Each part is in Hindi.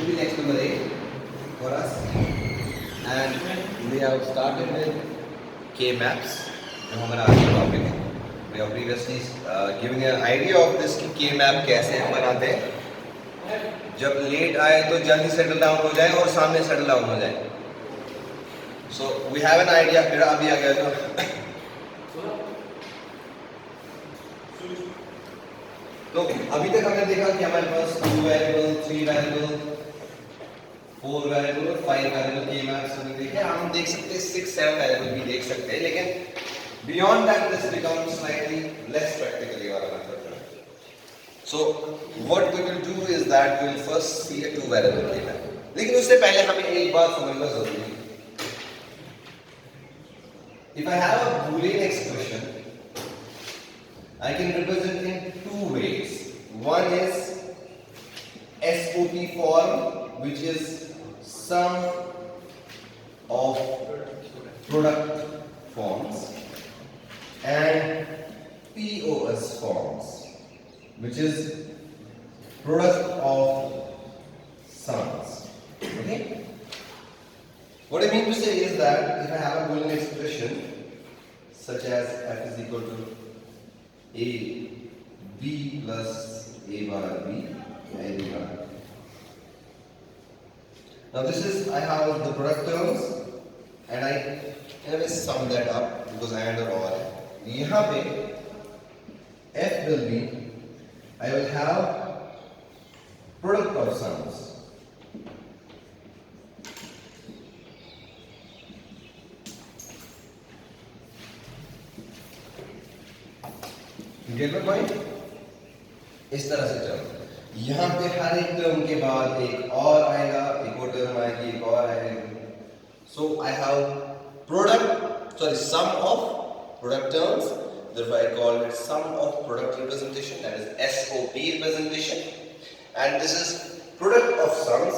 be next number 8 for us, and we have started with K-maps. जो हमारा आज का टॉपिक है. We have previously giving an idea of this कि K-map कैसे हम बनाते हैं. जब लेट आए तो जल्दी सेटल डाउन हो जाए और सामने सेटल डाउन हो जाए. So we have an idea. फिर अभी आ गया तो अभी तक हमने देखा कि हमारे पास 2 वेरिएबल, 3 वेरिएबल, 4 वेरिएबल और 5 वेरिएबल के मैप्स हमने देखे. हम देख सकते हैं 6, 7 वेरिएबल भी देख सकते हैं, लेकिन beyond that this becomes slightly less practically वाला method. So what we will do is that we will first see a 2 variable के मैप. लेकिन उससे पहले हमें एक बात समझना जरूरी है. If I have a Boolean expression I can represent in 2 ways. One is SOP form, which is sum of product forms, and POS forms, which is product of sums. Okay? What I mean to say is that if I have a Boolean expression such as f is equal to a b plus a bar b a bar. Now this is I have the product terms and I anyway sum that up because I and or है. यहाँ पे f will be I will have product of sums. Gate my point. इस तरह से चलो. यहाँ पे हर एक टर्म के बाद एक और आएगा, एक और टर्म आएगी, एक और आएगी. So I have product sum of product terms. therefore I call it sum of product representation, that is SOP representation. and this is product of sums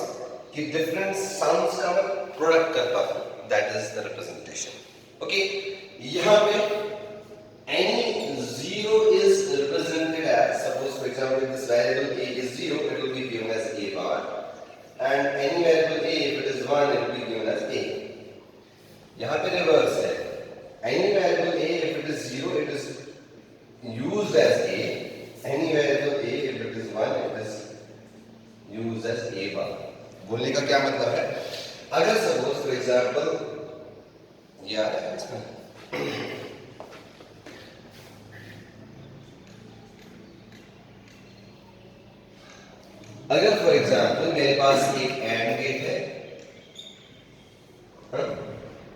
कि different sums का मैं प्रोडक्ट करता हूँ, that is the representation. okay, यहाँ पे any 0 is represented as, suppose for example if this variable a is 0, it will be given as a bar, and any variable a if it is 1, it will be given as a. यहाँ पे reverse है. any variable a if it is 0, it is used as a. any variable a if it is 1, it is used as a bar. बोलने का क्या मतलब है? अगर suppose for example ये आ रहा है इसमें, अगर फॉर एग्जाम्पल मेरे पास एक एंड गेट है,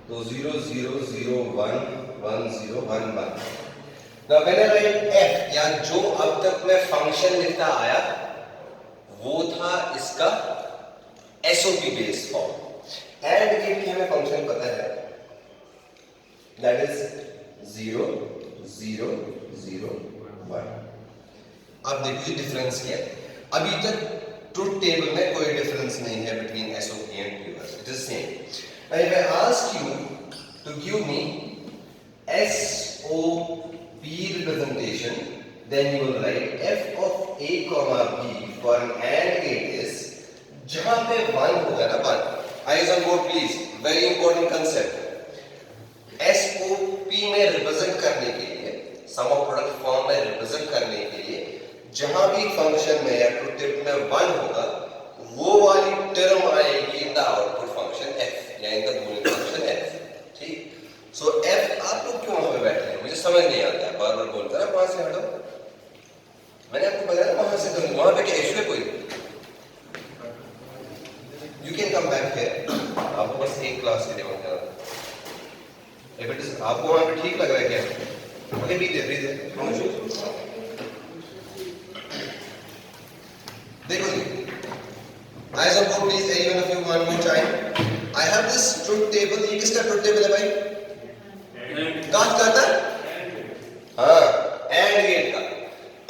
तो 0 0 0 1 1 0 1 1. Now when I write f, या जो अब तक मैं फंक्शन लिखता आया वो था इसका SOP base form. And gate की हमें फंक्शन पता है, दैट इज 0 0 0 1. अब देखिए डिफरेंस क्या है. अभी तक ट्रुथ टेबल में कोई डिफरेंस नहीं है between SOP and POS. It is same. If I ask you to give me SOP representation, then you will write f of a comma b for an AND gate is, जहां पे 1 होगा ना 1. Eyes on board please. Very important concept. SOP में रिप्रेजेंट करने के लिए, सम ऑफ प्रोडक्ट फॉर्म में रिप्रेजेंट करने के लिए जहां भी फंक्शन में या ट्रुथ टेबल में 1 होगा, वो वाली टर्म आएगी in the output function f या in the Boolean function f. ठीक. सो f आप लोग क्यों वहां पे बैठे हैं? मुझे समझ नहीं आता है. बार बार बोलता है वहां से हटो. मैंने आपको बताया वहां से करो. वहां पे क्या इशू है कोई? You can come back here. आपको बस एक क्लास के लिए वहां जाना. इफ इट इज आपको वहां पे ठीक लग रहा है क्या? Okay, be there. देखो जी, eyes on board please, every one of you one more time. I have this truth table. ये किसका truth table है भाई? कहाँ का? हाँ, AND gate का.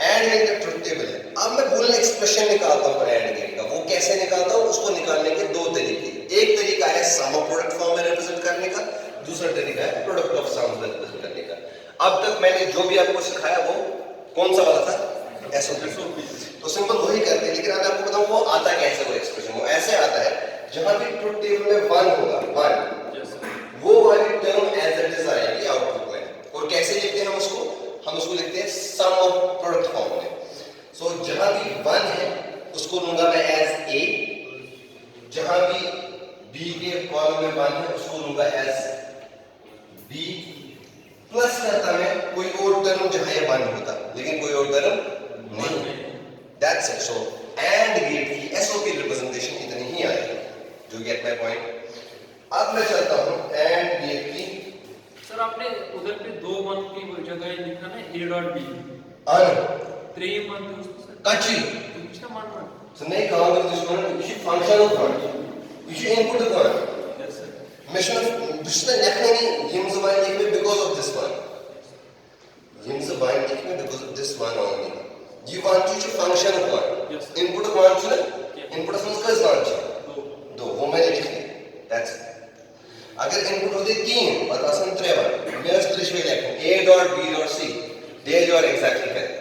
AND gate का truth table है. अब मैं Boolean expression निकालता हूँ AND gate का. वो कैसे निकालता हूँ? उसको निकालने के 2 तरीके. एक तरीका है sum of product form में represent करने का, दूसरा तरीका है product of sums में represent करने का. अब तक मैंने जो भी आपको सिखाया वो कौन सा वाला था? SOP. तो सिंपल वही करते हैं, लेकिन आज आपको बताऊं वो आता कैसे, वो एक्सप्रेशन वो ऐसे जहां भी ट्रुथ टेबल में 1 होगा 1 वो वाली टर्म एज इट इज आएगी आउटपुट में। और कैसे लिखते हैं हम उसको लिखते हैं सम ऑफ प्रोडक्ट फॉर्म में। सो जहां भी 1 है उसको लूंगा मैं एज ए, जहां भी बी के कॉलम में 1 है उसको लूंगा एज बी, प्लस करता मैं कोई और टर्म जहां ये 1 होता, लेकिन कोई और टर्म नहीं। That's it. So and gate की एसओपी रिप्रेजेंटेशन इतनी ही आएगी। Do you get my point? अब मैं चलता हूं एंड गेट की। सर आपने उधर पे 2 मंथ की जगह लिखा ना a डॉट b अन 3 मंथ उसको सर कच्ची कितना मानना so nee kaam wir das machen ich functional part ich input part yes sir mission düşte yakni yim zaman likme because of this one yim zaman likme because of this one only you want to function part yes input part है input समझ कर समझ दो वो मैंने लिखी that's it अगर input होते 3 और आसान 3 मैं उस त्रिशूल लिखूं a dot b dot c there you are exactly correct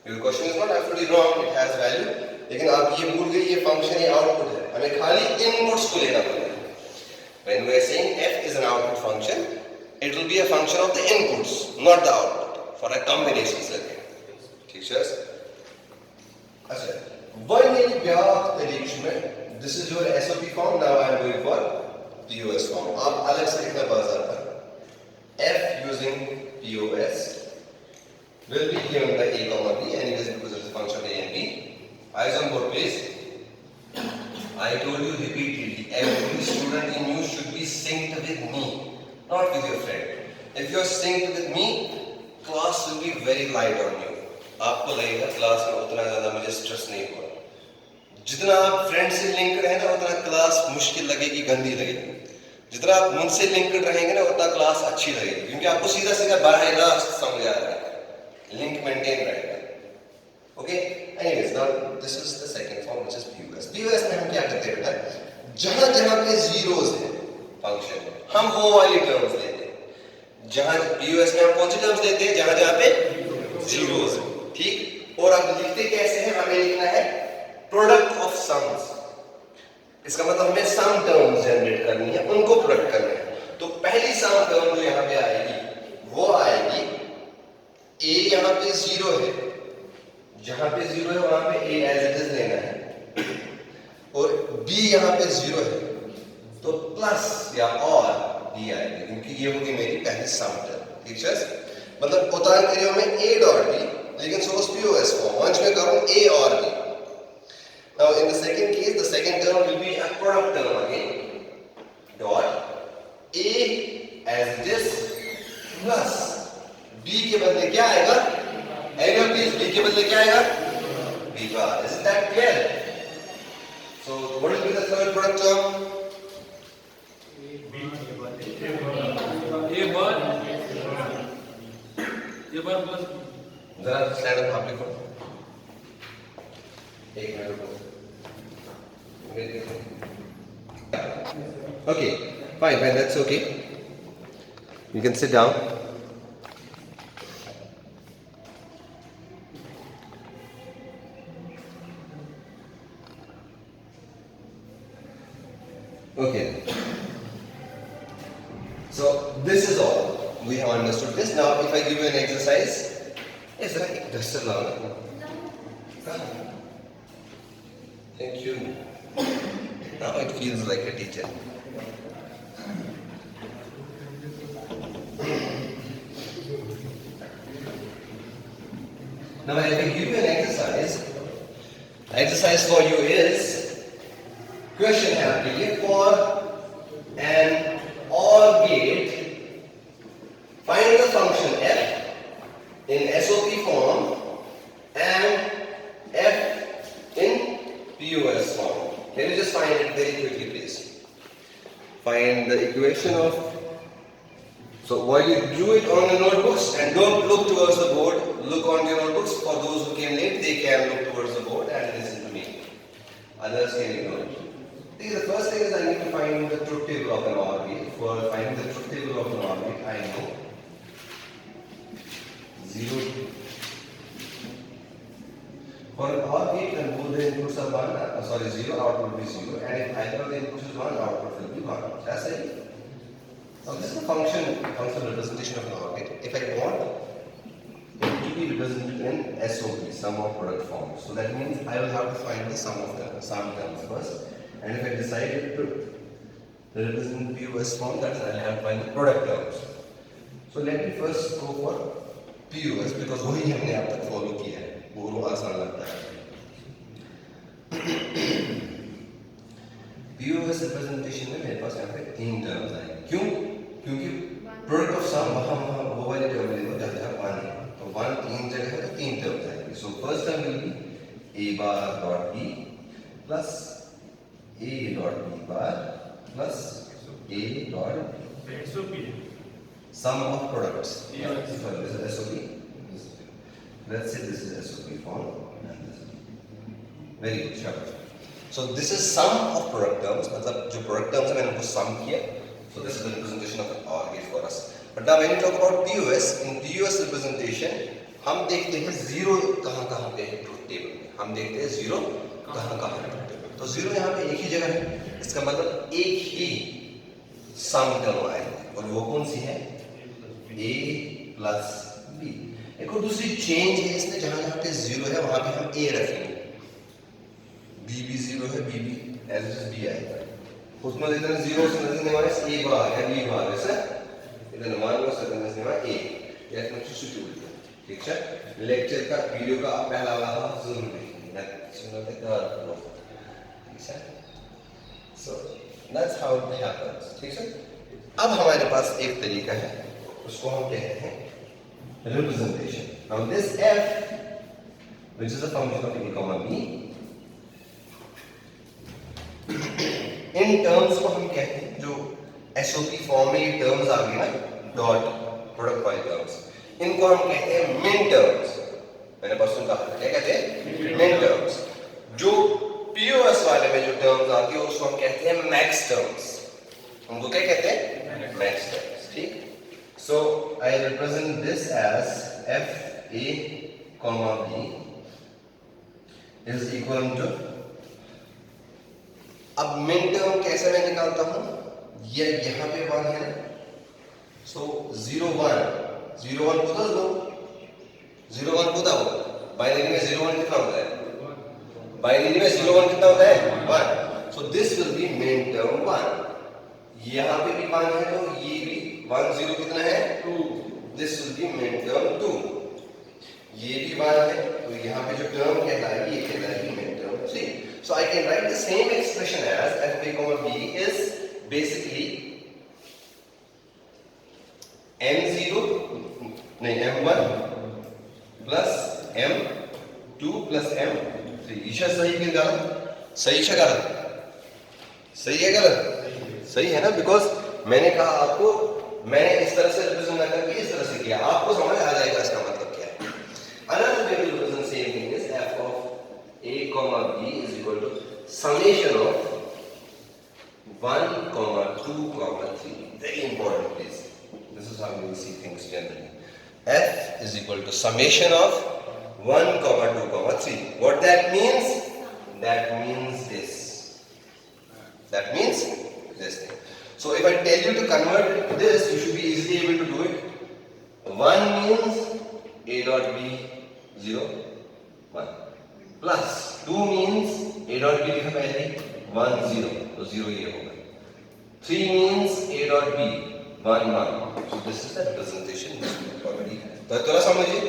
your question is not absolutely wrong, it has value, लेकिन आप ये भूल गए ये फंक्शन ये आउटपुट है, हमें खाली इनपुट्स को लेना पड़ेगा। When we are saying f is an output function, it will be a function of the inputs, not the output, for a combination circuit. ठीक है? अच्छा, one ये ब्याक तरीके में, this is your SOP form. Now I am going for POS form. आप अलग से लिखना बाजार पर f using POS will be given by a comma b, anyways because it's a function of a and b. Eyes on board, please. I told you repeatedly, every student in you should be synced with me, not with your friend. If you are synced with me, class will be very light on you. आपको लगेगा क्लास में उतना ज़्यादा मुझे स्ट्रेस नहीं हुआ। जितना आप फ्रेंड से लिंक्ड है ना उतना क्लास मुश्किल लगेगी, गंदी लगेगी। जितना आप मुझसे लिंक्ड रहेंगे ना उतना क्लास अच्छी लगेगी, क्योंकि आपको सीधा सीधा बारह रास्त समझ आ रहा है, लिंक मेंटेन रहेगा। Okay, anyways now this is the second form which is POS। POS में हम क्या करते हैं बेटा, जहां जहां पे जीरोस है फंक्शन में हम वो वाली टर्म्स लेते हैं। जहां POS में हम कौन सी टर्म्स लेते हैं, जहां जहां पे जीरोस है, ठीक। और अब लिखते कैसे हैं, हमें लिखना है प्रोडक्ट ऑफ सम्स। इसका मतलब हमें सम टर्म्स जनरेट करनी है, उनको प्रोडक्ट करना है। तो पहली सम टर्म जो यहां पे आएगी वो आएगी a, यहां पे 0 है, जहां पे 0 है वहां पे a एज इट इज लेना है, और b यहां पे 0 है तो प्लस या और b आएगा, क्योंकि ये होगी मेरी पहली सम टर्म। ठीक है, मतलब उतार करियो में a डॉट b, लेकिन सपोज POS फॉर्म वंस में करूं a और b। Now in the second case the second term will be a product term again, dot a as it is plus b के बदले क्या आएगा, एरिया प्लीज, b के बदले क्या आएगा, b bar. Is that clear? So what will be the third product term? ये बार प्लस जरा स्टैंड अप आप लिखो, एक मिनट रुको। Okay fine fine, that's okay, you can sit down. Okay, so this is all. We have understood this. Now, if I give you an exercise, is there a duster now? Thank you. Now it feels like a teacher. Now, if I give you an exercise for you is. Question है आपके लिए, for an OR gate, find the function f in SOP form and f in POS form. Can you just find it very quickly, please? Find the equation of. So while you do it on the notebooks, and don't look towards the board, look on your notebooks. For those who came late, they can look towards the board and listen to me. Others can ignore it. See, the first thing is I need to find the truth table of an OR gate. For finding the truth table of an OR gate, I know 0. For an OR gate, when both the inputs are 0, output will be 0, and if either of the inputs is 1, output will be 1. That's it. So this is the functional representation of an OR gate. If I want it to be represented in SOP, sum of product form, so that means I will have to find the sum terms first, and if I decide to represent POS form, that is I will have to find the product terms. So let me first go for POS because वही हमने अब तक फॉलो किया है, वो आसान लगता है. POS रिप्रेजेंटेशन में मेरे पास यहाँ पे 3 टर्म्स आएंगे. क्यों? क्योंकि प्रोडक्ट ऑफ सम वहाँ वो वाले टर्म में जहाँ 1 है, तो 1 3 जगह है तो 3 टर्म्स आएंगे. So first term will B a bar dot b plus a dot b bar plus a dot b. SOP. Sum of products. Yes. So this is SOP. Let's say this is SOP form. Very good. Sure. So this is sum of product terms. मतलब जो product terms है मैंने उनको sum किया. So this is the representation of an OR gate for us. But now when you talk about POS, in POS representation हम देखते हैं zero कहाँ पे है truth table में. हम देखते हैं zero कहाँ है truth table. तो zero यहाँ पे एक ही जगह है. इसका मतलब एक ही sum term आएगा. और वो कौन सी है? A plus B. एक और दूसरी चेंज है इसमें, जहाँ पे जीरो है वहाँ पे हम A रखेंगे. B भी जीरो है, B भी as it is B आएगा. उसमें इधर जीरो से नजर नहीं आ रहा है A बार या B बार ऐसा. इधर मान लो सर नजर नहीं आ रहा A. या इसमें सब्स्टिट्यूट है. ठीक है? लेक्चर का वीडियो का पहला वाला जरूर देखेंगे. सुनो तो ठीक है? So that's how it happens. ठीक है? अब हमारे पास एक तरीका है, उसको हम कहते हैं representation. Now this f, which is a function of a comma b, in terms को हम कहते हैं, जो SOP फॉर्म में ये टर्म्स आ गए ना, डॉट प्रोडक्ट वाले टर्म्स, इनको हम कहते हैं मिन टर्म्स. मैंने परसों कहा था, क्या कहते हैं? मिन टर्म्स. जो POS वाले में जो टर्म्स आती है उसको हम कहते हैं मैक्स टर्म्स. उनको क्या कहते हैं? Max terms. ठीक. So I represent this as f a comma b is equal to, अब मिन टर्म कैसे मैं निकालता हूं? ये यहाँ पे 1 है ना, so 0 1 को दो 0 1 को दो. बाइनरी में 0 1 कितना होता है? बाइनरी में 0 1 कितना होता है? 1. So this will be min term 1. यहाँ पे भी 1 है तो ये भी 1 0 कितना है? 2. This will be min term 2. ये भी 1 है तो यहाँ पे जो टर्म कहलाएगी ये कहलाएगी min term 3. So I can write the same expression as f a comma b is basically m0 नहीं m1 plus m2 plus m3. Isha सही कि गलत? सही है गलत? सही है गलत? सही है ना, बिकॉज मैंने कहा आपको, मैंने इस तरह से रिप्रेजेंट करके इस तरह से किया, आपको समझ आ जाएगा इसका मतलब क्या है. Another way to represent same thing is f of a comma b is equal to summation of 1 comma 2 comma 3. Very important, please. This is how you will see things generally. F is equal to summation of 1 comma 2 comma 3. What that means? That means this. That means this thing. So if I tell you to convert this, you should be easily able to do it. 1 means a dot b 0 1 plus 2 means a dot b लिखा पहले 1 0 तो 0 ये होगा. 3 means a dot b 1 1. So this is the representation which we already have. तो थोड़ा समझिए,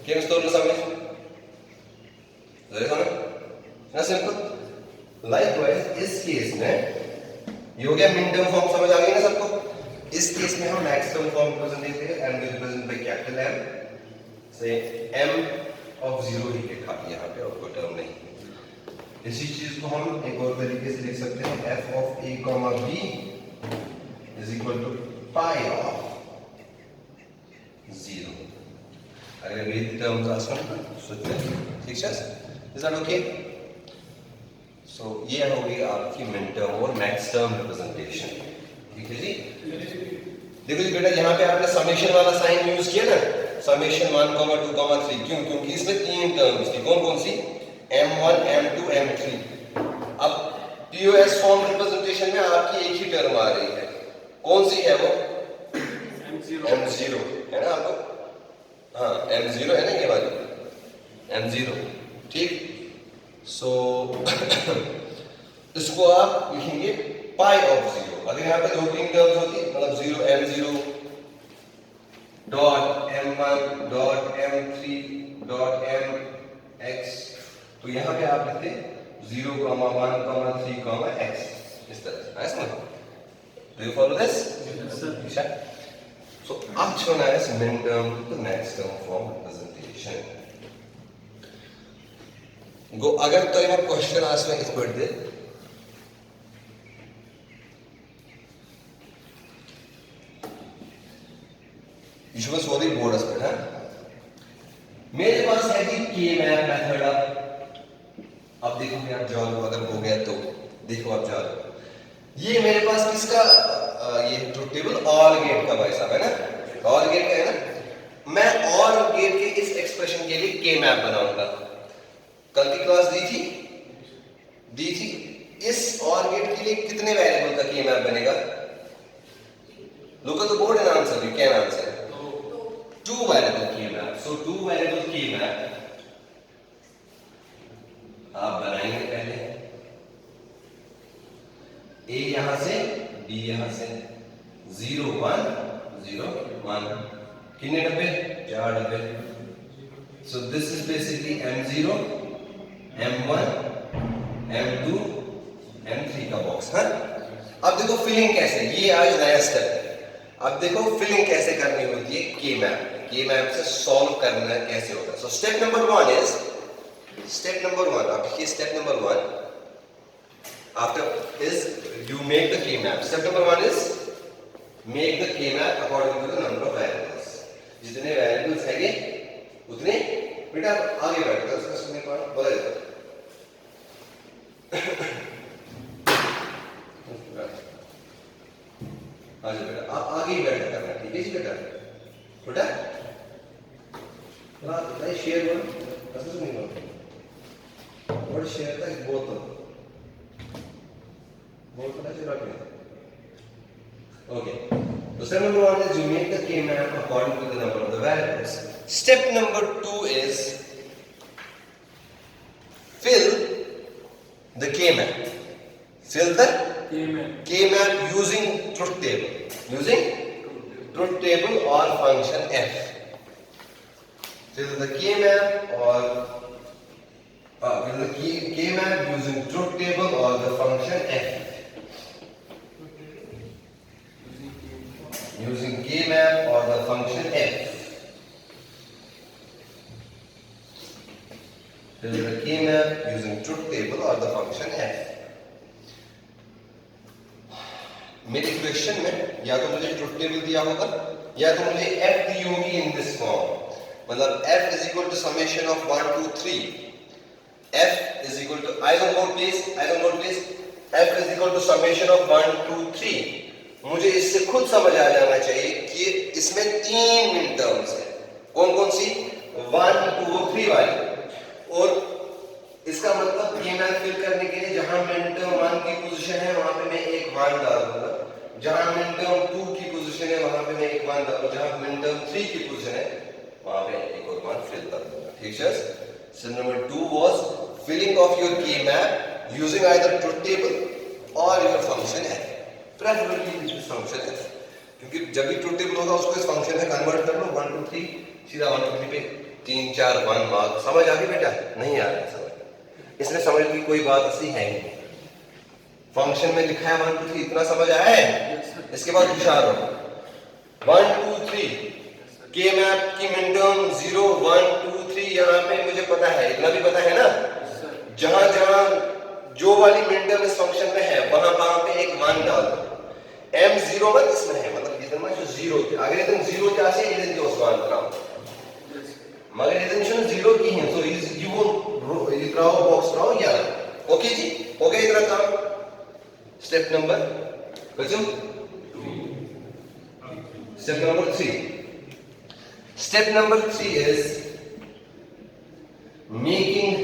क्या मैं थोड़ा समझ जरा समझ ना सिंपल. Likewise इस केस में ये हो गया मिन टर्म फॉर्म, समझ आ गई ना सबको. इस केस में हम मैक्स टर्म फॉर्म रिप्रेजेंट करते हैं, m represent by capital M, से m ऑफ 0 ही लिखा यहाँ पे और कोई टर्म नहीं. इसी चीज को हम एक और तरीके से लिख सकते हैं, f of a comma b is equal to pi of 0. अगर ये टर्म्स आसान सोचते हैं, ठीक है? Is that okay? So ये हो गई आपकी मिन टर्म और मैक्स टर्म रिप्रेजेंटेशन. ठीक है जी. देखो जी बेटा, यहाँ पे आपने समेशन वाला साइन यूज किया ना, समेशन 1 2 3. क्यों? क्योंकि इसमें 3 टर्म्स थी. कौन कौन सी? M1 M2 M3। अब POS फॉर्म रिप्रेजेंटेशन में आपकी एक ही टर्म आ रही है, कौन सी है वो? M0 है ना आपको? हाँ M0 है ना ये वाली M0, ठीक। सो इसको आप लिखेंगे पाई ऑफ 0। अगर यहाँ पे 2-3 टर्म्स होती मतलब 0 M0 dot M1 dot M3 dot MX, तो यहाँ पे आप लिखते 0, 1, 3, X इस तरह से। Do you follow this? Yes, sir. Isha? So actualize min-term to max-term form representation. Go. अगर तो ये क्वेश्चन आंसर इस पढ़ दे, you must worry board as well, मेरे पास है कि K-map मेथड। अब देखो मैं आप जाओ, अगर हो गया तो देखो आप जाओ, ये मेरे पास किसका ये ट्रुथ टेबल और गेट का भाई साहब है ना, और गेट का है ना। मैं और गेट के इस एक्सप्रेशन के लिए के मैप बनाऊंगा। कल की क्लास दी थी। इस और गेट के लिए कितने वेरिएबल का के मैप बनेगा? Look at the board and answer. You can answer. 2 variable के मैप। So 2 variable के मैप आप बनाएंगे पहले, A यहां से, B यहां से, 0 1 0 1, कितने डब्बे? 4 डब्बे। So this is basically M0 M1 M2 M3 का बॉक्स है। अब देखो फिलिंग कैसे, ये आज नया स्टेप है। अब देखो फिलिंग कैसे करनी होती है के मैप से सॉल्व करना कैसे होता है। So step number 1 is, अब देखिए step number 1 after is you make the K map. Step number 1 is make the K map according to the number of variables. जितने variables हैगे उतने बेटा आगे बढ़ कर उसका सुनने पर बोला जाता है। आगे बेटा आप आगे ही बैठ करना, ठीक है जी बेटा। बेटा ना शेयर करो, ऐसा नहीं करो, और शेयर तक बोतल Okay. So step number 1 is you make the K map according to the number of the variables. Step number 2 is fill the K map. Fill the K map using truth table. Using truth table or function f. Fill the K map or fill the K map using truth table or the function f. Using K map or the function f. Fill the K map using truth table or the function f. मेरे क्वेश्चन में या तो मुझे ट्रुथ टेबल दिया होगा या तो मुझे f दी होगी इन दिस फॉर्म, मतलब f is equal to summation of 1 2 3, f is equal to आइसोमोर प्लीज f is equal to summation of 1 2 3। मुझे इससे खुद समझ आ जाना चाहिए कि इसमें 3 मिन टर्म्स है, कौन कौन सी? 1 2 3 वाली। और इसका मतलब ये मैं फिल करने के लिए जहां मिन टर्म 1 की पोजीशन है वहां पे मैं एक 1 डाल दूंगा, जहां मिन टर्म 2 की पोजीशन है वहां पे मैं एक 1 डालूंगा, जहां मिन टर्म 3 की पोजीशन है वहां पे एक और 1 फिल कर दूंगा, ठीक है। So number 2 was filling of your K map using either truth table or your function f, preferably this function f, क्योंकि जब भी ट्रुथ टेबल होगा उसको इस फंक्शन में कन्वर्ट कर लो 1 2 3, सीधा 1 2 3 पे 3 4 1 मार्क। समझ आ गई बेटा? नहीं आ रहा समझ, इसमें समझ की कोई बात ऐसी है ही नहीं। फंक्शन में लिखा है 1 2 3, इतना समझ आया है? इसके बाद होशियार रहो। 1 2 3 के मैप की मिन टर्म 0 1 2 3, यहाँ पे मुझे पता है, इतना भी पता है ना, जहां जहां जो वाली मिन टर्म इस फंक्शन में है वहां पे एक 1 डाल दो। M0 मत इसमें है, मतलब इधर में जो 0 थे, अगर इधर 0 थे आसे इधर जो उसवान कराओ, मगर इधर जो 0 की है तो यू वो ये कराओ बॉक्स कराओ या ओके जी, हो गया इतना काम। स्टेप नंबर बच्चों step number 3। Step number 3 is making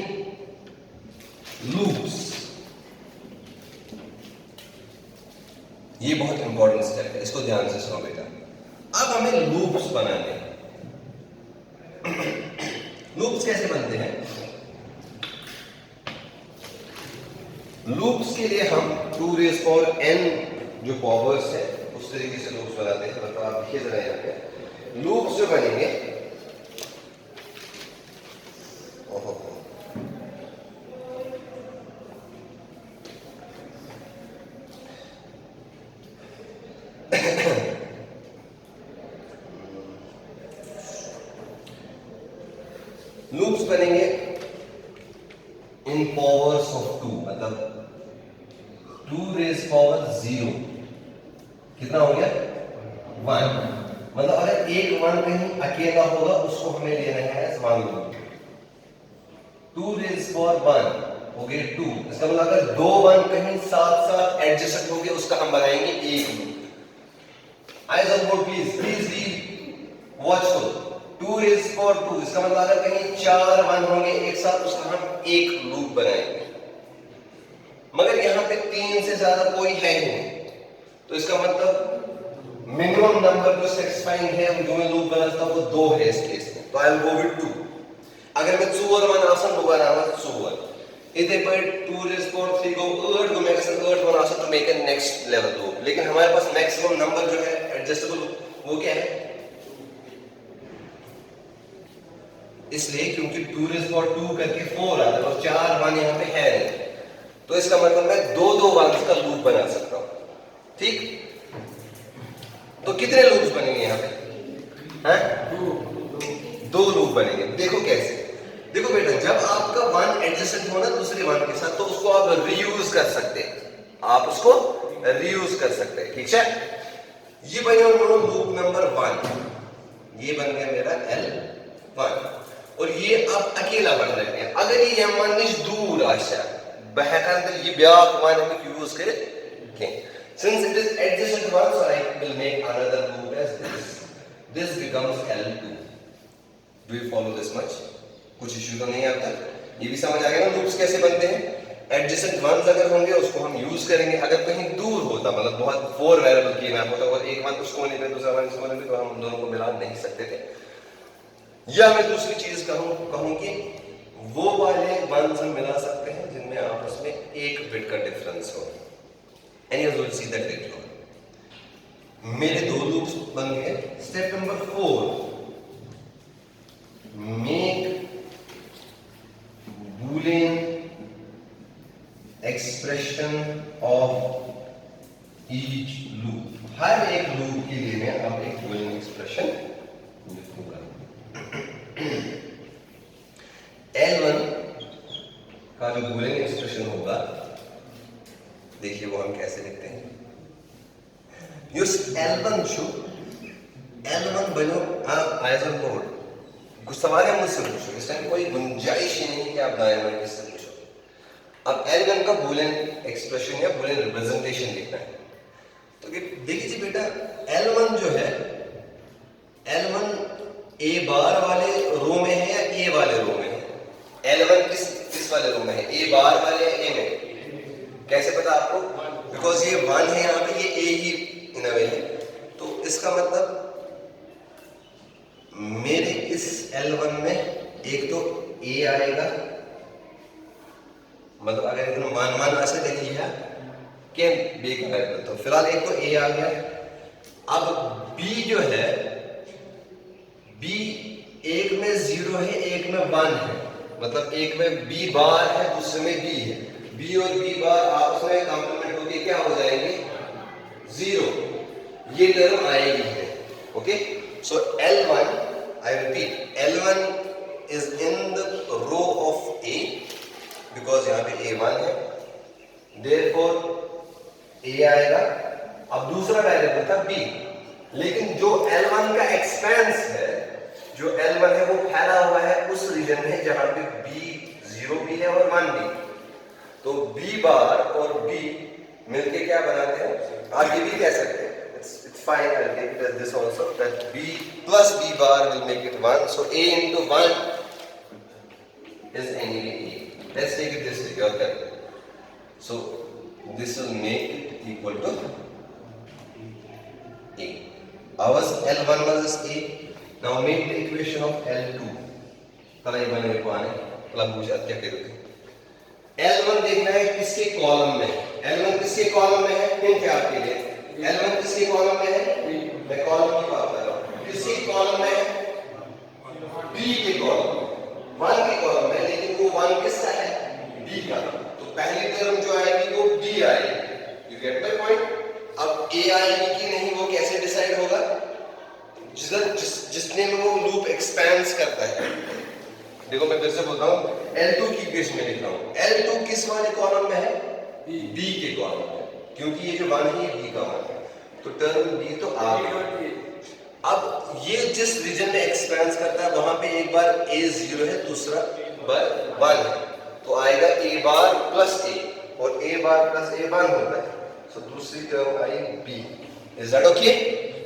ये बहुत इंपॉर्टेंट स्टेप है, इसको ध्यान से सुनो बेटा। अब हमें लूप्स बनाने हैं। लूप्स कैसे बनते हैं? लूप्स के लिए हम 2 रेज़ पावर n जो पावर्स है उस तरीके से लूप्स बनाते हैं। मतलब आप देखिए जरा यहाँ पे लूप्स जो बनेंगे, लूप्स बनेंगे इन पावर्स ऑफ 2, मतलब 2 रेज़ पावर 0 कितना हो गया 1। मतलब अगर एक 1 कहीं अकेला होगा उसको हमें लेना है एज 1 लूप। 2 रेज़ पावर 1 हो गए 2। इसका मतलब अगर दो 1 कहीं साथ साथ एडजस्ट हो गए उसका हम बनाएंगे एक loop. Eyes on board please, please read watchful. 2 rays power 2 इसका मतलब अगर कहीं 4 1 होंगे एक साथ उसका हम एक लूप बनाएंगे। मगर यहां पे 3 से ज्यादा कोई है ही नहीं, तो इसका मतलब मिनिमम नंबर जो सेटिस्फाइंग है जो मैं लूप बना सकता हूं वो 2 है इस केस में, तो आई विल गो विद 2। अगर मैं 4 1 आसन को बनावा 4 इधर पर 2 रेज़ पावर 3 को 8 को मैं कैसे 8 1 आसन तो make A next level loop. लेकिन हमारे पास मैक्सिमम नंबर जो है एडजस्टेबल वो क्या है, इसलिए क्योंकि 2 रेज़ पावर 2 करके 4 आता है और 4 1 यहां पे है नहीं, तो इसका मतलब मैं 2 1s का लूप बना सकता हूं। ठीक, तो कितने लूप्स बनेंगे यहां पे? हैं? 2 लूप बनेंगे। देखो कैसे, देखो बेटा जब आपका 1 एडजेसेंट हो ना दूसरे 1 के साथ तो उसको आप रीयूज कर सकते हैं, आप उसको रीयूज कर सकते हैं। ठीक है, ये बने लूप नंबर 1, ये बन गया मेरा L1 और ये अब अकेला बन रहे हैं। अगर ये M1 निश दूर आशा बहकर ये ब्याक 1 हम यूज करें, since it is adjacent one, so I will make another loop as this becomes L2। do you follow this much? कुछ इश्यू तो नहीं आता, ये भी समझ आ गया ना लूप्स कैसे बनते हैं। एडजेसेंट वंस अगर होंगे उसको हम यूज करेंगे, अगर कहीं दूर होता मतलब बहुत 4 वेरिएबल की मैप होता और एक 1 उसको नहीं पे दूसरा 1 इसको नहीं पे तो हम दोनों को मिला नहीं सकते थे। या मैं दूसरी चीज कहूं कि वो वाले 1s हम मिला सकते हैं जिनमें आपस में 1 बिट का डिफरेंस हो। Anyways we will see that later. मेरे 2 लूप्स बन गए। Step number 4, make Boolean expression of each loop. हर एक लूप के लिए मैं अब एक बूलियन एक्सप्रेशन लिखूंगा। L1 का जो बूलियन एक्सप्रेशन होगा देखिए वो हम कैसे लिखते हैं। L1 बनो आप आइजन बोर्ड कुछ सवाल मुझसे पूछो, इस टाइम कोई गुंजाइश ही नहीं कि आप दाएं बाएं किससे पूछो। अब L1 का बूलियन एक्सप्रेशन या बूलियन रिप्रेजेंटेशन लिखना है। तो देखिए जी बेटा L1 जो है, L1 A बार वाले रो में है या A वाले रो में है? L1 किस वाले रो में है, A बार वाले या A में? कैसे पता आपको? बिकॉज ये 1 है यहाँ पे, ये A ही इन अ वे है, तो इसका मतलब मेरे इस L1 में एक तो A आएगा, मतलब अगर इतना मान ऐसे देख लिया कि B का वेरिएबल, तो फिलहाल एक तो A आ गया। अब B जो है, B एक में 0 है एक में 1 है, मतलब एक में B बार है दूसरे में B है। B और B बार आपस में कंप्लीमेंट होके क्या हो जाएंगे 0, ये टर्म आएगी है। Okay, so L1 I repeat L1 is in the row of A because यहाँ पे A1 है, therefore A आएगा। अब दूसरा वेरिएबल था B, लेकिन जो L1 का एक्सपेंस है, जो L1 है वो फैला हुआ है उस रीजन में जहां पे B 0 भी है और 1 भी। तो B बार और B मिलके क्या बनाते हैं, आगे भी कह सकते हैं, it's fine, I'll take it as this also, that B plus B bar will make it 1, so A into 1 is anyway A। Let's take it this way, you're correct। So this will make it equal to Ours L1 was A. Now make the equation of L2. कल ये बने को आने कल पूछा क्या करोगे? L1 देखना है किसके कॉलम में है? L1 किसके कॉलम में है? हिंट है आपके लिए. L1 किसके कॉलम में है? मैं कॉलम की बात कर रहा हूँ. किसके कॉलम में है? B के कॉलम में. 1 के कॉलम में, लेकिन वो 1 किसका है? B का. तो पहली टर्म जो आएगी वो B आएगी. You get my point? अब A आएगी कि नहीं वो कैसे डिसाइड होगा? जितने में वो लूप एक्सपेंड्स करता है. देखो मैं फिर से बोलता हूँ, L2 की केस में लिख रहा हूँ. L2 किस वाले कॉलम में है? B के कॉलम में. क्योंकि ये जो 1 है B का 1 है. तो टर्म B तो आ गया. अब ये जिस रीजन में एक्सपेंड करता है वहां पे एक बार A 0 है, दूसरा बार 1 है. तो आएगा A बार प्लस A और A बार प्लस A 1 होता है. So दूसरी term I B. Is that okay?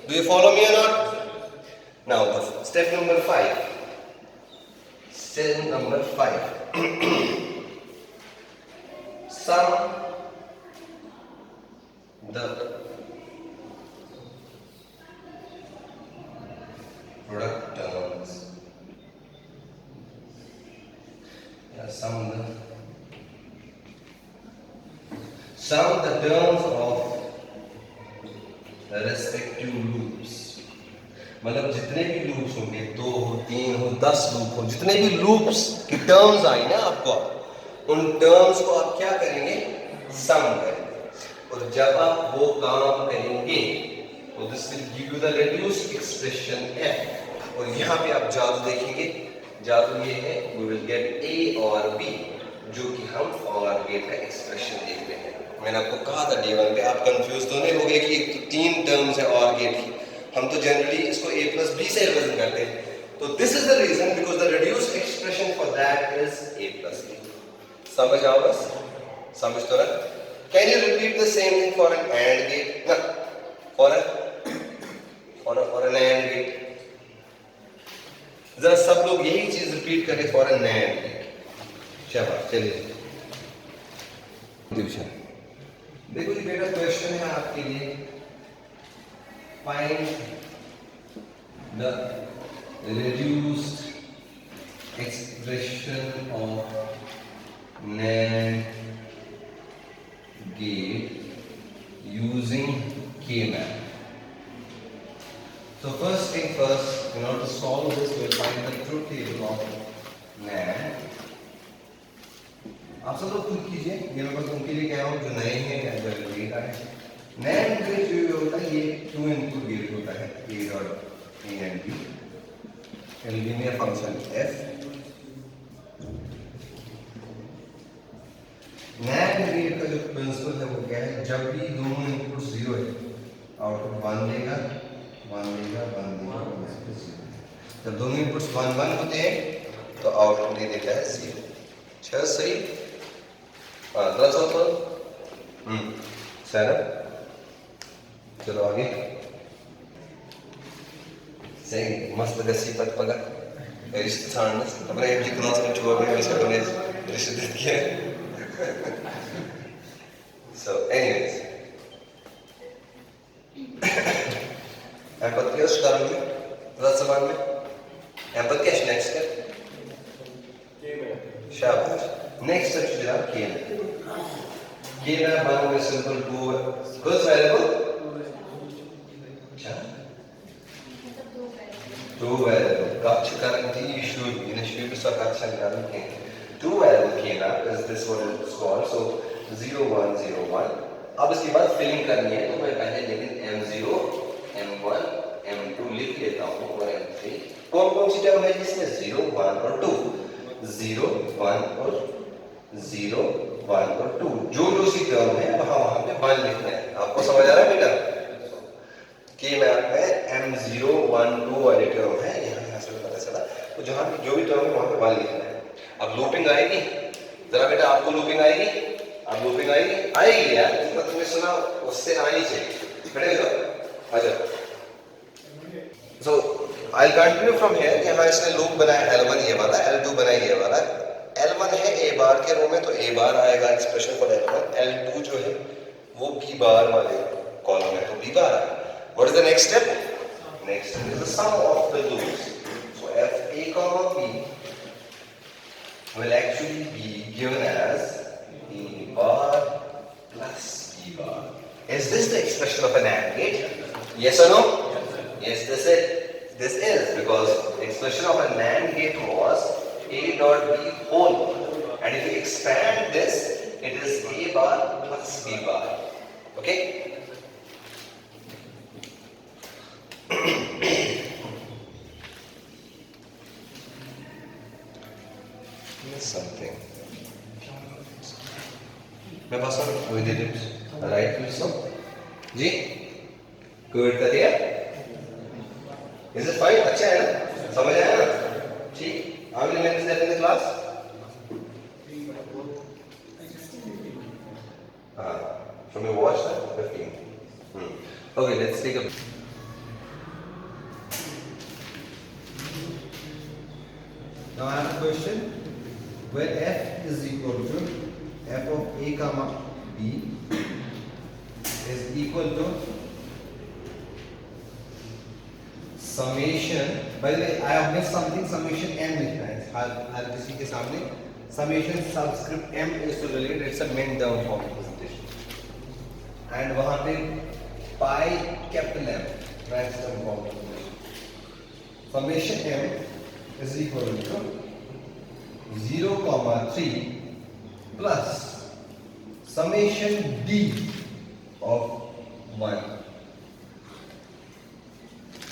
Do you follow me or not? Now step number 5. Step number 5. Sum the product terms. Sum the terms of the respective loops. मतलब जितने भी लूप्स होंगे, 2 हो, 3 हो, 10 लूप हो, जितने भी लूप्स की टर्म्स आई ना आपको, उन टर्म्स को आप क्या करेंगे? सम करेंगे. और जब आप वो काम करेंगे तो this will give you the reduced expression f. और यहाँ पे आप जादू देखेंगे. जादू ये है, वी विल गेट A और B, जो कि हम और गेट का एक्सप्रेशन देखते हैं. मैंने आपको कहा था डे 1 पे, आप कंफ्यूज तो नहीं हो गए कि एक तो 3 टर्म्स है और गेट की. हम तो जनरली इसको A plus B से रिप्रेजेंट करते हैं. तो this is the reason, because the reduced expression for that is A plus B. समझ आओ बस? समझ तो रहा? Can you repeat the same thing for NAND gate? ना, फॉर एन एंड गेट. जरा सब लोग यही चीज रिपीट करें फॉर एन एंड गेट. शाबाश. चलिए डिवीजन. देखो ये बेटा क्वेश्चन है आपके लिए. Find the reduced expression of NAND gate using K-map. So first thing first, in order to solve this, we will find the truth table of NAND. आप सब लोग खुद कीजिए. ये मैं बस उनके लिए कह रहा हूँ जो नए हैं या जो लेट आए. NAND गेट जो होता है ये 2 इनपुट गेट होता है, A dot A and B. And give me a function f. NAND gate का जो प्रिंसिपल है वो क्या है? जब भी दोनों इनपुट 0 है, आउटपुट 1 देगा, 1 देगा, 1 देगा, 0. जब दोनों इनपुट्स 1 1 होते हैं तो आउटपुट दे देता है 0. अच्छा सही. हाँ तो सर चलो आगे. सही मस्त गसी पत पगा रिश्ते छाड़ना अपने एमजी क्लास में छोड़ के वैसे अपने रिश्ते किया. सो एनीवेज एम्पथ क्या स्टार में रस समान में एम्पथ क्या नेक्स्ट कर. शाबाश. नेक्स्ट स्टेप जो है के ना बार में simple 2 first variable. Two variable. Gotcha. Currently, you should be so gotcha. Two variable K map is this what it's called. So 0 1 0 1. अब इसके बाद फिलिंग करनी है तो मैं पहले लेकिन M0, M1, M2 लिख लेता हूँ और M3. कौन सी टर्म है जिसमें 0 1 और 2? 0 1 और 0 1 और 2. जो सी टर्म है वहाँ पे 1 लिखना है. आपको समझ आ रहा है बेटा? के मैप में M0 1 2 वाली टर्म है. यहाँ से पता चला. तो जहाँ भी जो भी टर्म है वहाँ पे 1 लिखना है. अब लूपिंग आएगी. जरा बेटा आपको लूपिंग आएगी? अब लूपिंग आएगी यार. जितना तुमने सुना उससे आनी चाहिए. खड़े हो जाओ. आ जाओ. So I'll continue from here. यहाँ इसने लूप बनाया L1 ये वाला, L2 बनाया ये वाला. L1 है A बार के रो में तो A बार आएगा एक्सप्रेशन फॉर L1. L2 जो है वो B बार वाले कॉलम में तो B बार आएगा. What is the next step? Next is the sum of the loops. So fa comma b will actually be given as a bar plus b bar. Is this the expression of an AND gate? Yes or no? Yes, this is because the expression of a NAND gate was a dot b whole, and if you expand this, it is a bar plus b bar. Okay? Here's something. मैं पास with it right with some ji good कर दिया is it fine अच्छा है ना समझ आया ना ठीक how many minutes left in the class from your watch time 15 okay let's take a now I have a question where f is equal to f of a comma b is equal to summation. By the way, I have missed something. Summation m लिखना है हर किसी के सामने. Summation subscript m is to relate. It's a min term form representation. And वहाँ पे pi capital M maximum form representation. Summation m is equal to 0,3 plus summation d of 1.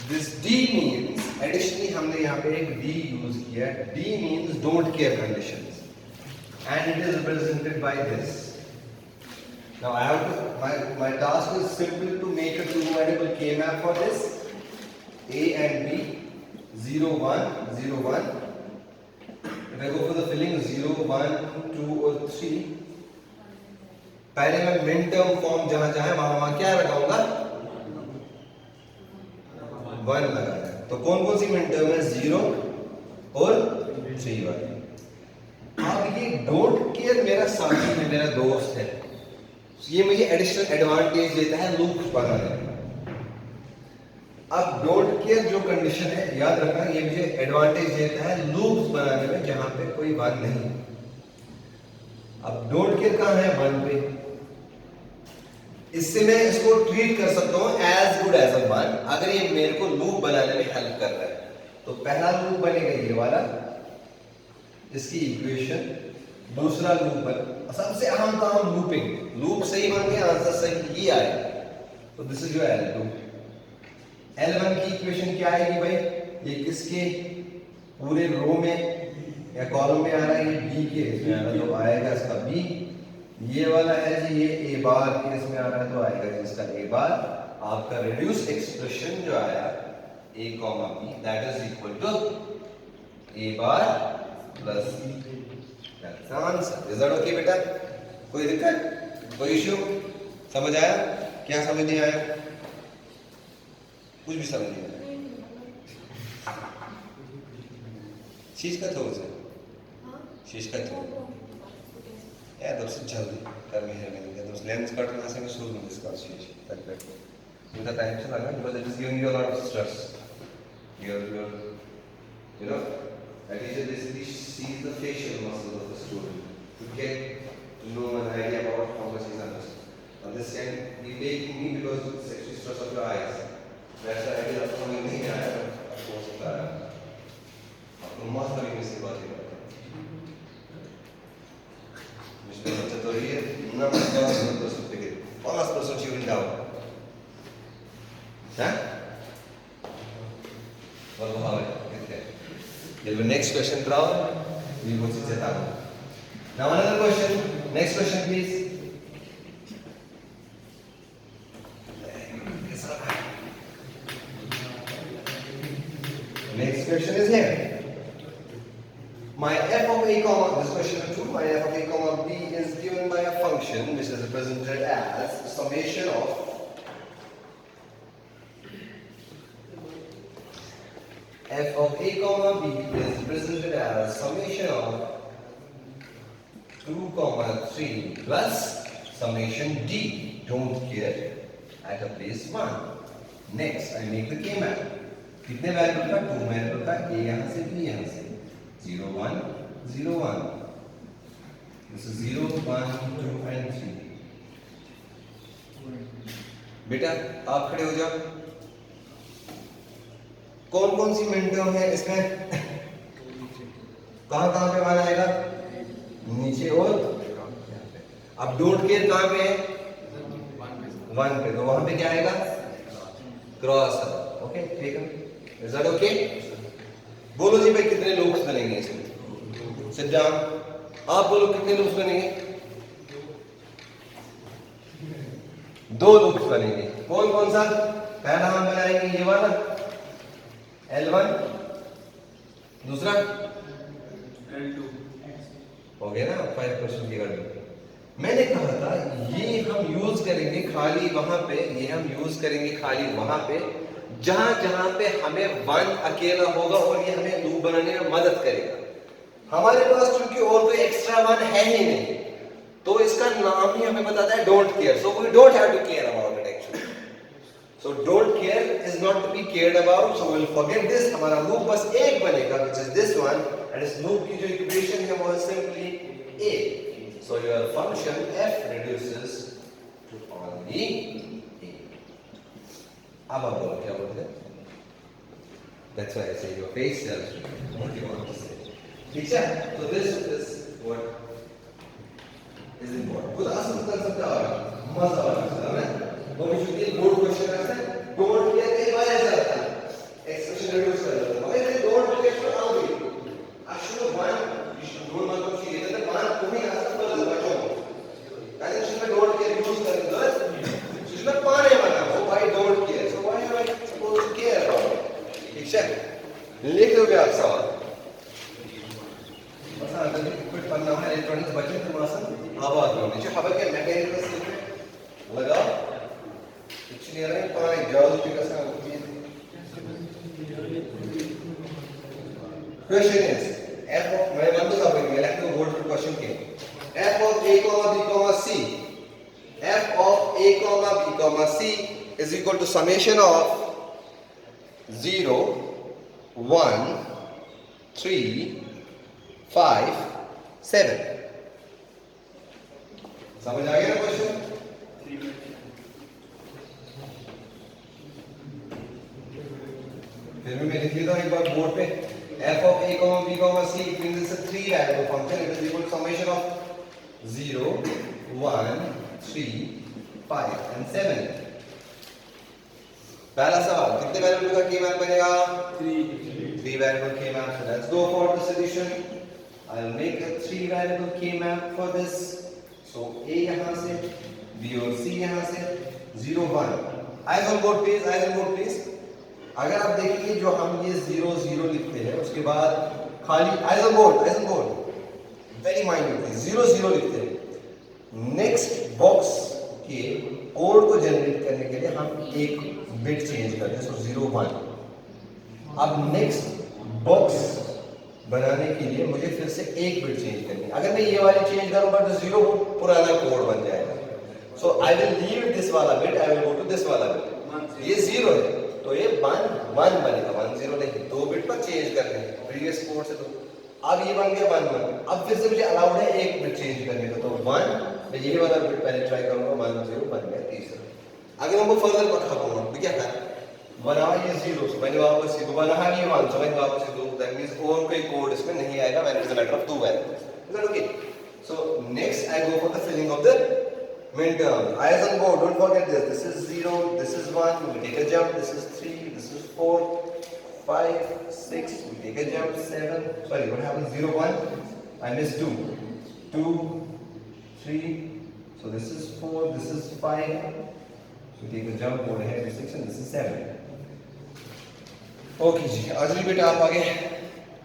This d means additionally हमने यहाँ पे एक d use किया है. D means don't care conditions, and it is represented by this. Now I have to my task is simply to make a two variable K map for this a and b 0 1 0 1. If I go for the filling 0 1 2 और 3, पहले मैं मिन टर्म फॉर्म जहां जहां वहां क्या लगाऊंगा 1 लगाना. तो कौन कौन सी मिन टर्म है 0 और 3 वाली. अब ये डोंट केयर मेरा साथी है मेरा दोस्त है, ये मुझे एडिशनल एडवांटेज देता है लूप बनाने में. अब डोंट केयर जो कंडीशन है याद रखना ये मुझे एडवांटेज देता है लूप्स बनाने में जहां पे कोई वन नहीं. अब डोंट केयर कहां है 1 पे. इससे मैं इसको ट्रीट कर सकता हूं एज गुड एज अ 1 अगर ये मेरे को लूप बनाने में हेल्प कर रहा है. तो पहला लूप बनेगा ये वाला, इसकी इक्वेशन. दूसरा लूप बन सबसे अहम काम लूपिंग. लूप सही बन गया आंसर सही ही आएगा. तो this is your L2. L1 की इक्वेशन क्या आएगी भाई? ये किसके पूरे रो में या कॉलम में आ रहा है? ये b के इसमें आ रहा है तो आएगा इसका b. ये वाला है जी ये a बार के इसमें आ रहा है तो आएगा जी इसका a बार. आपका रिड्यूस एक्सप्रेशन जो आया a comma b that is equal to a bar plus b. That's answer. Is that okay बेटा? कोई दिक्कत कोई इश्यू? समझ आया? क्या समझ नहीं आया? कुछ भी समझ नहीं आया. शीश का थोड़ा सा शीश का थोड़ा या दोस्त जल्दी कर मेहरबानी कर दोस्त लेंस कट करना से मैं शुरू में इसका शीश तक तक इतना टाइम से लगा because it is giving you a lot of stress. Your you know a teacher basically sees the facial muscles of the student to get to know an idea about how much he's understood. Now this can be making me because it's actually stress of your eyes. That's the idea of coming नहीं आया of course होता है. आपको मस्त तरीके से बात ही करता है. मुझे अच्छा तो ये ना मैं 50% पे 50% you will down. हाँ? Well, how it? The next question, Brown. We will see that. Now another question. Next question, please. Next question is here. My f of a comma, this question 2, my f of a comma b is given by a function which is represented as summation of f of a comma b is represented as summation of 2 comma 3 plus summation d. Don't care at a place 1. Next, I make the K map. कितने वैरिएबल का? 2 वैरिएबल का, a यहाँ से b यहाँ से, 0 1 0 1, दिस इज 0 1 2 एंड 3। बेटा आप खड़े हो जाओ। कौन कौन सी मिनटों है इसमें? कहाँ कहाँ पे मान आएगा? नीचे और यहाँ पे। अब डोंट केयर कहाँ पे है? 1 पे, तो वहां पे क्या आएगा? क्रॉस। ओके ठीक है, इज दैट ओके? बोलो जी भाई कितने लूप्स बनेंगे इसमें? Sit down. आप बोलो कितने लूप्स बनेंगे? 2 लूप्स बनेंगे। कौन कौन सा? पहला हम बनाएंगे ये वाला L1, दूसरा L2 हो गया ना 5% की वैल्यू। मैंने कहा था ये हम यूज करेंगे खाली वहां पे, ये हम यूज करेंगे खाली वहां पे जहां जहां पे हमें 1 अकेला होगा और ये हमें लूप बनाने में मदद करेगा। हमारे पास चूंकि और कोई एक्स्ट्रा 1 है ही नहीं, तो इसका नाम ही हमें बताता है don't care. So we don't have to care about it actually. So don't care is not to be cared about, so we will forget this. हमारा लूप बस एक बनेगा which is this one, and इस लूप की जो इक्वेशन है वो है simply a. So your function f reduces to only a. अब आप बोलो क्या बोलते हैं? That's why I say your face tells you what you want to say. ठीक है? So this is what is important. खुद आसान कर सकते हो, मजा आता है ना? वो भी चूंकि बोर्ड क्वेश्चन आता है, डोंट केयर के बाद ऐसा आता है, एक्सप्रेशन रिड्यूस कर देता है। अगर डोंट केयर तो आओ भी actually one डोंट मतलब कि ये तो मान को ही आसान कर देता है। यानी इसमें डोंट केयर यूज करेंगे इसमें पाने वाला वो भाई don't care. So why am I suppose to care about it? ठीक है, लिख लो आप सवाल बस। अगर कुछ पढ़ना है इलेक्ट्रॉनिक्स बच्चे तो मासन आवाज हो नीचे खबर के मैकेनिकल से लगा कुछ नहीं रहा पानी जाओ की कसम। क्वेश्चन इज f of मैं मान दो आप मैं लिखता हूं बोर्ड पर क्वेश्चन के f of a b c, f of a b c is equal to summation of 0 1 3 5 7। समझ आ गया ना क्वेश्चन? फिर भी मैं लिख लेता हूं एक बार बोर्ड पे f of a b c means it's a 3 variable function. It is equal to summation of 0 1 3 5 and 7। पहला सवाल कितने वेरिएबल का k मैप बनेगा? 3 variable k map. So let's go for the solution. I'll make a 3 variable k map for this. So a यहां से, b और c यहां से, 0 1। Eyes on board please, eyes on board please। अगर आप देखेंगे जो हम ये 0 0 लिखते हैं उसके बाद खाली eyes on board very minutely 0 0 लिखते हैं। नेक्स्ट बॉक्स के कोड को जनरेट करने के लिए हम एक बिट चेंज करते हैं, सो 0 1। अब नेक्स्ट बॉक्स बनाने के लिए मुझे फिर से एक बिट चेंज करनी है। अगर मैं ये वाली चेंज करूंगा तो 0 पुराना कोड बन जाएगा। So I will leave this वाला bit, I will go to this वाला बिट। ये 0 है तो ये 1 1 बनेगा, 1 0 नहीं। 2 बिट पर चेंज करने हैं प्रीवियस कोड से। तो अब ये बन गया 1 1। अब फिर से मुझे अलाउड है एक बिट चेंज करने का, तो 1 मैं यही वाला बिट पहले ट्राई करूंगा, 1 0 बन गया तीसरा। अगर मैं फर्दर पढ़ा पाऊंगा तो क्या है, बना ये 0 से मैंने वापस ये बना है, ये 1 से मैंने वापस ये 2, दैट मींस और कोई कोड इसमें नहीं आएगा when it is a matter of 2 values. Is that okay? So next I go for the filling of the midterm. Eyes on board, don't forget this. This is 0, this is 1, we take a jump, this is 3, this is 4, 5, 6, we take a jump, 7, sorry, what happens, 0, 1, I missed 2, 2, 3, so this is 4, this is 5, so we take a jump, go ahead, this is 6 and this is 7. Okay जी, आज भी बेटा आप आगे,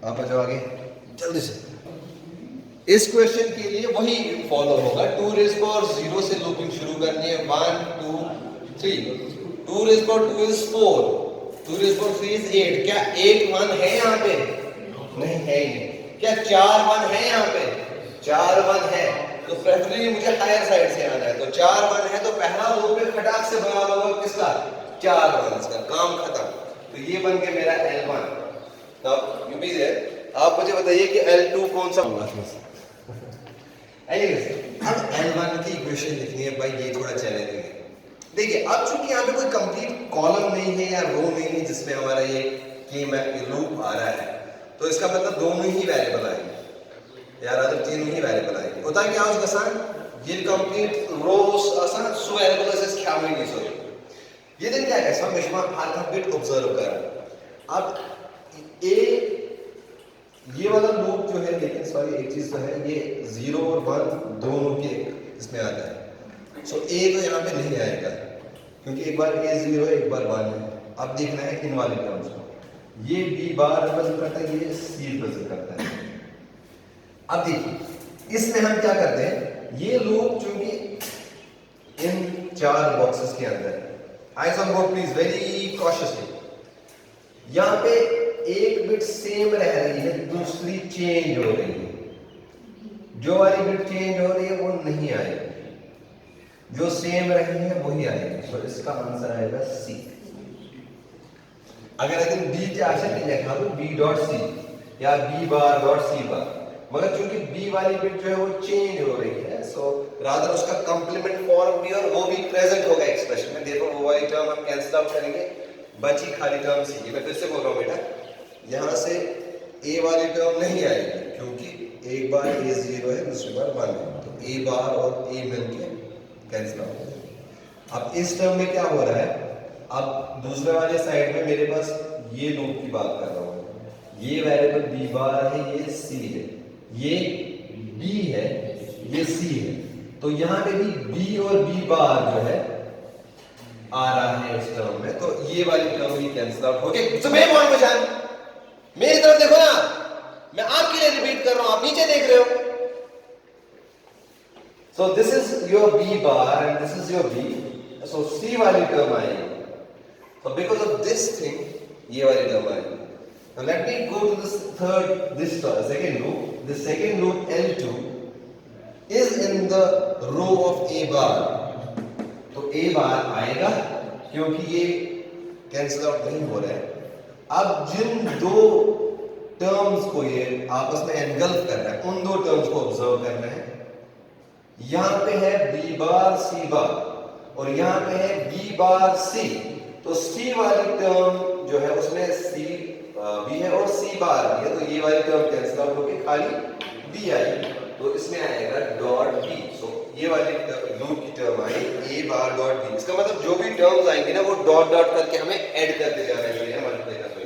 आप आ जाओ आगे, जल्दी से। इस क्वेश्चन के लिए वही फॉलो होगा, 2 रेज़ पावर 0 से लूपिंग शुरू करनी है, 1 2 3, 2 rays power 2 is 4, 2 rays power 3 is 8। क्या 8 1 है यहाँ पे? नहीं है ही नहीं। क्या 4 1 है यहाँ पे? 4 1 है, तो प्रेफरेबली मुझे हायर साइड से आना है। तो 4 1 है तो पहला लूप में खटाक से बना होगा किसका? 4 1 का काम खत्म। तो ये बन गया मेरा L1। Now you be there, आप मुझे बताइए कि L2 कौन सा होगा इसमें से। एनीवेज, अब L1 की इक्वेशन लिखनी है भाई, ये थोड़ा चैलेंजिंग है। देखिए अब चूंकि यहाँ पे कोई कंप्लीट कॉलम नहीं है या रो नहीं है जिसमें हमारा ये के लूप आ रहा है, तो इसका मतलब दोनों ही वेरिएबल आएंगे या रादर तीनों ही वेरिएबल आएंगे। होता है क्या उसका सान ये कंप्लीट रोस आसान सो वेरिएबल इज क्या नहीं सो ये दिन क्या है सब मिशमा हर का बिट ऑब्जर्व कर। अब ए ये वाला लूप जो है, लेकिन सॉरी एक चीज तो है, ये 0 और 1 दोनों के इसमें आता है। सो ए तो यहाँ पे नहीं आएगा क्योंकि एक बार ए 0 है एक बार 1 है। अब देखना है इन वाले टर्म्स को, ये बी बार रिप्रेजेंट करता है, ये सी रिप्रेजेंट करता है। अब देखिए इसमें हम क्या करते हैं, ये लूप चूंकि इन 4 बॉक्सेस के अंदर, eyes on board please very cautiously, यहाँ पे एक बिट सेम रह रही है, दूसरी चेंज हो रही है। जो वाली बिट चेंज हो रही है वो नहीं आएगी, जो सेम रही है वही आएगी। सो इसका आंसर आएगा सी। अगर बी के आंसर नहीं लिखा तो बी डॉट सी या बी बार डॉट सी बार, मगर चूंकि बी वाली बिट जो है वो चेंज हो रही है, सो रादर उसका कंप्लीमेंट फॉर्म भी और वो भी प्रेजेंट होगा एक्सप्रेशन में। देखो वो वाली टर्म हम कैंसिल आउट करेंगे, बची खाली टर्म सी। मैं फिर से बोल रहा हूँ बेटा, यहाँ से ए वाली टर्म नहीं आएगी क्योंकि एक बार ए 0 है दूसरी बार 1 है, तो ए बार और ए मिलके कैंसिल आउट हो जाएगी। अब इस टर्म में क्या हो रहा है, अब दूसरे वाले साइड में मेरे पास ये लूप की बात कर रहा हूँ, ये वेरिएबल बी बार है, ये सी है, ये बी है, ये सी है, तो यहाँ पे भी बी और बी बार जो है आ रहा है इस टर्म में, तो ये वाली टर्म भी कैंसिल आउट हो गई। तो मैं कौन पहचान, मेरी तरफ देखो ना, मैं आपके लिए रिपीट कर रहा हूं, आप नीचे देख रहे हो। So this is your B bar and this is your B, so C वाली टर्म आएगी, so because of this thing ये वाली टर्म आएगी। Now let me go to this second loop. The second loop L2 is in the row of A bar, तो A बार आएगा क्योंकि ये कैंसिल आउट नहीं हो रहा है। अब जिन दो टर्म्स को ये आपस में एनगल्फ कर रहा है, उन दो टर्म्स को ऑब्जर्व करना है। यहां पे है बी बार सी बार और यहां पे है बी बार सी, तो सी वाली टर्म जो है उसमें सी बी है और सी बार भी है, तो ये वाली टर्म कैंसिल आउट होके खाली बी आएगी, तो इसमें आएगा डॉट बी। सो ये वाली लूप की टर्म आई ए बार डॉट बी। इसका मतलब जो भी टर्म्स आएंगे ना वो डॉट डॉट करके हमें ऐड करते जाना है, मल्टीप्लाई करते।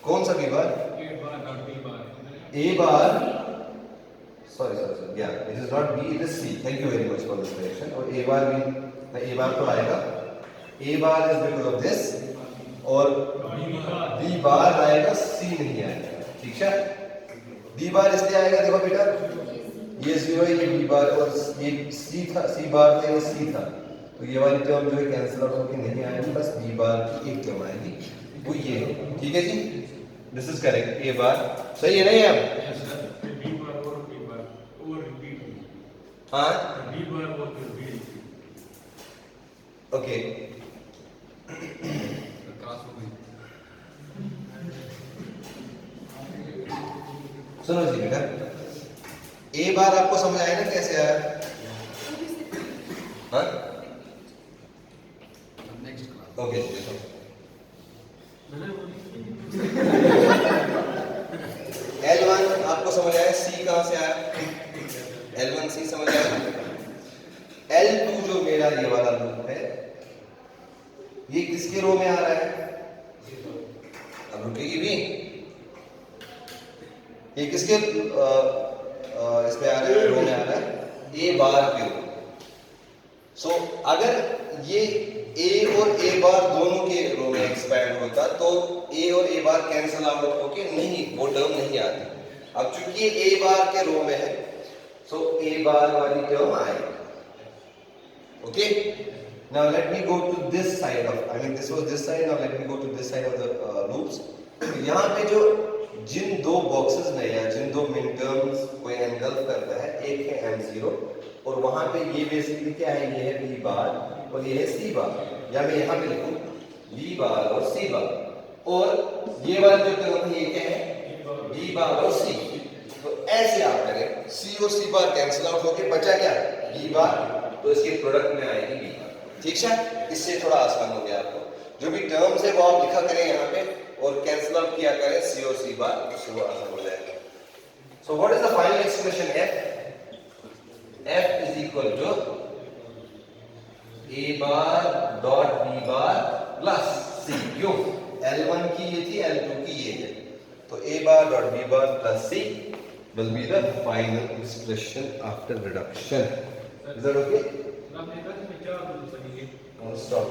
कौन सा B bar, A bar, sorry या it is not B, it is C. Thank you very much for this correction. और ए बार भी, ए बार तो आएगा, A bar is because of this, और बी बार आएगा, सी नहीं आएगा, ठीक है। बी बार इसलिए आएगा, देखो बेटा ये 0 है, ये बी बार और ये सी था, सी बार था, ये सी था, तो ये वाली टर्म जो है कैंसिल आउट होकर नहीं आएगी, बस बी बार की एक टर्म आएगी, वो ये है, ठीक है जी। दिस इज करेक्ट, ए बार सही है नहीं अब? हाँ ओके, सुनो जी बेटा, ए बार आपको समझ आया ना कैसे आया? हाँ ओके L1 आपको समझ आया, सी कहां से आया? L1 सी समझ आया। L2 जो मेरा ये वाला लूप है, ये किसके रो में आ रहा है? अब रुकेगी भी, ये किसके इसमें आ रहा है, रो में आ रहा है, ए बार के रो। सो अगर ये ए और ए बार दोनों के रो में एक्सपैंड होता तो ए और ए बार कैंसिल आउट होके नहीं, वो टर्म नहीं आती। अब चूंकि ये ए बार के रो में है, सो ए बार वाली टर्म आएगी, okay. Now let me go to this side of, I mean this was this side, now let me go to this side of the loops. यहां पे जो जिन दो बॉक्सेस में या जिन दो मिन टर्म्स को एनगल्फ करता है, एक है M0 और वहां पे ये बेसिकली क्या है, ये है बी बार और ये है सी बार, या मैं यहाँ पे लिखूं बी बार और सी बार, और ये वाला जो टर्म है ये क्या है बी बार और सी। तो ऐसे आप करें, सी और सी बार कैंसिल आउट होके बचा क्या बी बार, तो इसके प्रोडक्ट में आएगी बी बार। ठीक है, इससे थोड़ा आसान हो गया आपको। जो भी टर्म्स है वो आप लिखा करें यहाँ पे और कैंसिल आउट किया करें सी और सी बार, उससे वो आसान हो जाएगा। So what is the final expression f is equal to a bar dot b bar plus c। क्यों, L1 की ये थी, L2 की ये है, तो a bar dot b bar plus c will be the final expression after reduction. Is that okay? आपने कहा कि मैं क्या बोल सकेंगे Stop.